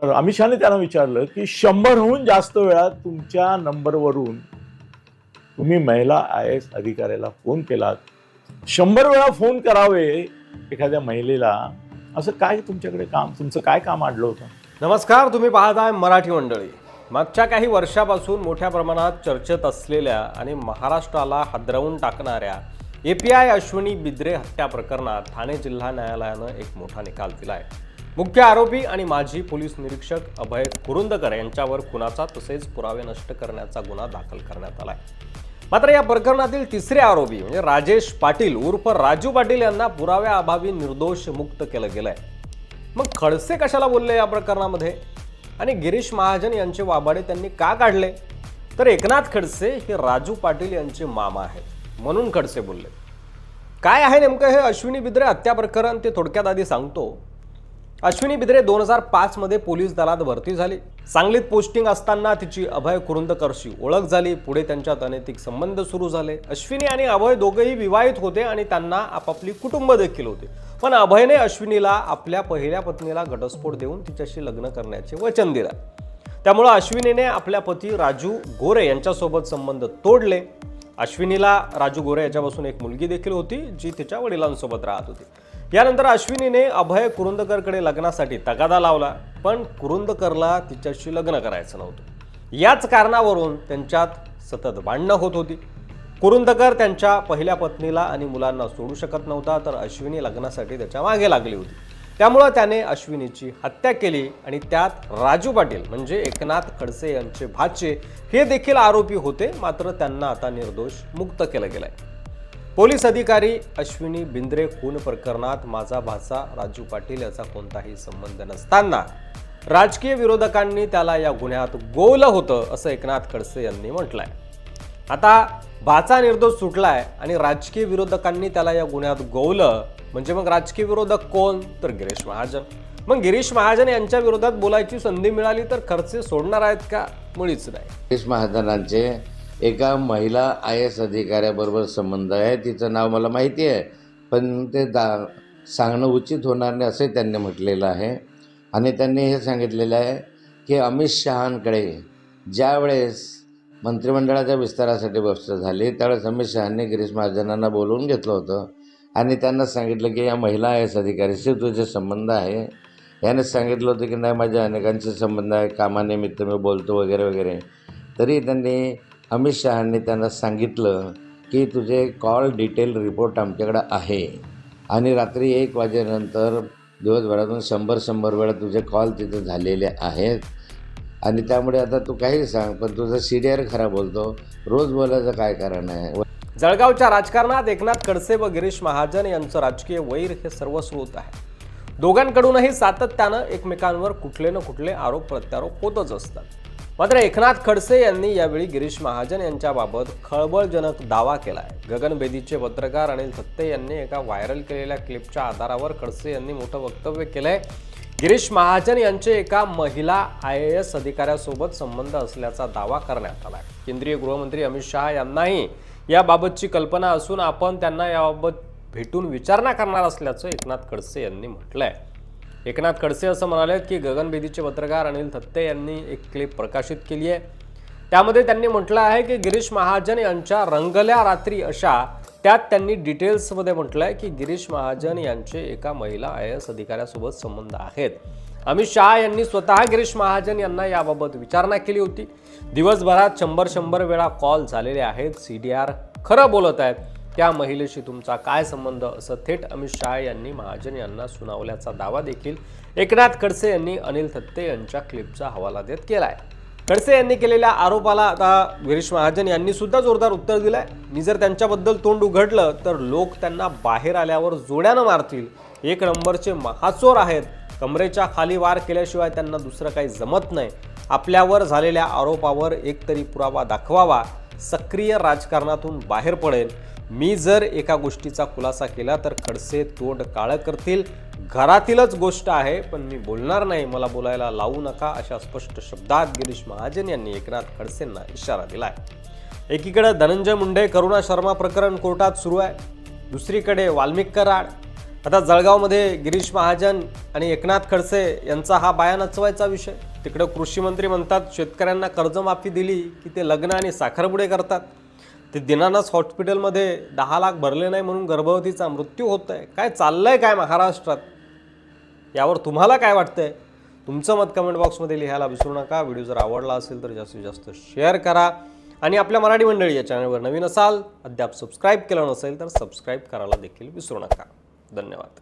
अमित शहाने त्यांना विचारलं की 100हून जास्त वेळा तुमच्या नंबरवरून तुम्ही महिला IAS अधिकाऱ्याला फोन केलात, 100 वेळा फोन करावे एखाद्या महिलेला, असं काय तुमच्याकडे काम, तुमचं काय काम अडलं होतं? नमस्कार, तुम्ही पाहताय मराठी मंडळी. मागच्या काही वर्षापासून मोठ्या प्रमाणात चर्चेत असलेल्या आणि महाराष्ट्राला हादरवून टाकणाऱ्या API अश्विनी बिद्रे हत्या प्रकरणात ठाणे जिल्हा न्यायालयानं एक मोठा निकाल दिलाय. मुख्य आरोपी आणि माजी पोलीस निरीक्षक अभय कुरुंदकर यांच्यावर खुनाचा तसेच पुरावे नष्ट करण्याचा गुन्हा दाखल करण्यात आलाय. मात्र या प्रकरणातील तिसरे आरोपी म्हणजे राजेश पाटील उर्फ राजू पाटील यांना पुराव्याअभावी निर्दोष मुक्त केलं गेलंय. मग खडसे कशाला बोलले या प्रकरणामध्ये आणि गिरीश महाजन यांचे वाबाडे त्यांनी का काढले? तर एकनाथ खडसे हे राजू पाटील यांचे मामा आहेत म्हणून खडसे बोलले. काय आहे नेमकं हे अश्विनी बिद्रे हत्या प्रकरण ते थोडक्यात आधी सांगतो. अश्विनी बिद्रे 2005 मध्ये पोलीस दलात भरती झाली. सांगलीत पोस्टिंग असताना तिची अभय कुरुंदकरशी ओळख झाली. पुढे त्यांच्यात अनैतिक संबंध सुरू झाले. अश्विनी आणि अभय दोघेही विवाहित होते आणि त्यांना आपापली कुटुंब देखील होते. पण अभयने अश्विनीला आपल्या पहिल्या पत्नीला घटस्फोट देऊन तिच्याशी लग्न करण्याचे वचन दिले. त्यामुळे अश्विनीने आपल्या पती राजू गोरे यांच्यासोबत संबंध तोडले. अश्विनीला राजू गोरे याच्यापासून एक मुलगी देखील होती जी तिच्या वडिलांसोबत राहत होती. यानंतर अश्विनीने अभय कुरुंदकरकडे लग्नासाठी तगादा लावला, पण कुरुंदकरला तिच्याशी लग्न करायचं नव्हतं. याच कारणावरून त्यांच्यात सतत भांडणं होत होती. कुरुंदकर त्यांच्या पहिल्या पत्नीला आणि मुलांना सोडू शकत नव्हता, तर अश्विनी लग्नासाठी त्याच्या मागे लागली होती. त्यामुळे त्याने अश्विनीची हत्या केली आणि त्यात राजू पाटील म्हणजे एकनाथ खडसे यांचे भाचे हे देखील आरोपी होते. मात्र त्यांना आता निर्दोष मुक्त केलं गेलंय. पोलीस अधिकारी अश्विनी बिद्रे खून प्रकरणात माझा भाचा राजू पाटील याचा कोणताही संबंध नसताना राजकीय विरोधकांनी त्याला या गुन्ह्यात गोवलं होतं असं एकनाथ खडसे यांनी म्हटलंय. आता भाचा निर्दोष सुटलाय आणि राजकीय विरोधकांनी त्याला या गुन्ह्यात गोवलं म्हणजे मग राजकीय विरोधक कोण? तर गिरीश महाजन. मग गिरीश महाजन यांच्या विरोधात बोलायची संधी मिळाली तर खडसे सोडणार आहेत का? मुळीच नाही. गिरीश महाजनांचे एका महिला IAS अधिकाऱ्याबरोबर संबंध आहे. तिचं नाव मला माहिती आहे, पण ते सांगणं उचित होणार नाही असे त्यांनी म्हटलेलं आहे. आणि त्यांनी हे सांगितलेलं आहे की अमित शहांकडे ज्यावेळेस मंत्रिमंडळाच्या विस्तारासाठी व्यवस्था झाली त्यावेळेस अमित शहांनी गिरीश महाजनांना बोलवून घेतलं होतं आणि त्यांना सांगितलं की या महिला IAS अधिकाऱ्याशी तुझे संबंध आहे. याने सांगितलं होतं की नाही माझे अनेकांचे संबंध आहे, कामानिमित्त मी बोलतो वगैरे वगैरे. तरी त्यांनी अमित शहांनी त्यांना सांगितलं की तुझे कॉल डिटेल रिपोर्ट आमच्याकडे आहे आणि रात्री 1 वाजेनंतर दिवसभरातून 100 वेळा तुझे कॉल तिथे झालेले आहेत आणि त्यामुळे आता तू काही सांग पण तुझं CDR खरा बोलतो, रोज बोलायचं काय कारण आहे? जळगावच्या राजकारणात एकनाथ खडसे व गिरीश महाजन यांचं राजकीय वैर हे सर्वस्व होत आहे. दोघांकडूनही सातत्यानं एकमेकांवर कुठले न कुठले आरोप प्रत्यारोप होतच असतात. मात्र एकनाथ खडसे यांनी यावेळी गिरीश महाजन यांच्याबाबत खळबळजनक दावा केलाय. गगनभेदीचे पत्रकार अनिल थत्ते यांनी एका व्हायरल केलेल्या क्लिपच्या आधारावर खडसे यांनी मोठं वक्तव्य केलंय. गिरीश महाजन यांचे एका महिला IAS अधिकाऱ्यासोबत संबंध असल्याचा दावा करण्यात आलाय. केंद्रीय गृहमंत्री अमित शहा यांनाही याबाबतची कल्पना असून आपण त्यांना याबाबत भेटून विचारणा करणार असल्याचं एकनाथ खडसे यांनी म्हटलंय. एकनाथ खडसे असं म्हणाले की गगनभेदीचे पत्रकार अनिल थत्ते यांनी एक क्लिप प्रकाशित केली आहे. त्यामध्ये त्यांनी म्हटलं आहे की गिरीश महाजन यांच्या रंगल्या रात्री अशा, त्यात त्यांनी डिटेल्समध्ये म्हटलंय की गिरीश महाजन यांचे एका महिला IAS अधिकाऱ्यासोबत संबंध आहेत. अमित शहा यांनी स्वतः गिरीश महाजन यांना याबाबत विचारणा केली होती. दिवसभरात 100 वेळा कॉल झालेले आहेत. CDR खरं बोलत आहेत. त्या महिलेशी तुमचा काय संबंध असं थेट अमित शहा यांनी महाजन यांना सुनावल्याचा दावा देखील एकनाथ खडसे यांनी अनिल थत्ते यांच्या क्लिपचा हवाला देत केलाय. खडसे यांनी केलेल्या आरोपाला आता गिरीश महाजन यांनी सुद्धा जोरदार उत्तर दिलंय. मी जर त्यांच्याबद्दल तोंड उघडलं तर लोक त्यांना बाहेर आल्यावर जोड्यानं मारतील. 1 नंबरचे महाचोर आहेत. कमरेच्या खाली वार केल्याशिवाय त्यांना दुसरं काही जमत नाही. आपल्यावर झालेल्या आरोपावर एकतरी पुरावा दाखवावा. सक्रिय राजकारणातून बाहेर पडेल. मी जर एका गोष्टीचा खुलासा केला तर खडसे तोंड काळं करतील. घरातीलच गोष्ट आहे पण मी बोलणार नाही, मला बोलायला लावू नका अशा स्पष्ट शब्दात गिरीश महाजन यांनी एकनाथ खडसेंना इशारा दिलाय. एकीकडे धनंजय मुंडे करुणा शर्मा प्रकरण कोर्टात सुरू आहे, दुसरीकडे वाल्मिक कराड. आता जळगावमध्ये गिरीश महाजन आणि एकनाथ खडसे यांचा हा बाया नचवायचा विषय. तिकडं कृषी मंत्री म्हणतात शेतकऱ्यांना कर्जमाफी दिली की ते लग्न आणि साखरपुडे करतात. ते दिनानाथ हॉस्पिटलमध्ये 10 लाख भरले नाही म्हणून गर्भवतीचा मृत्यू होत आहे. काय चाललंय काय महाराष्ट्रात? यावर तुम्हाला काय वाटतंय? तुमचं मत कमेंट बॉक्समध्ये लिहायला विसरू नका. व्हिडिओ जर आवडला असेल तर जास्तीत जास्त शेअर करा आणि आपल्या मराठी मंडळी या चॅनलवर नवीन असाल, अद्याप सबस्क्राईब केलं नसेल तर सबस्क्राईब करायला देखील विसरू नका. धन्यवाद.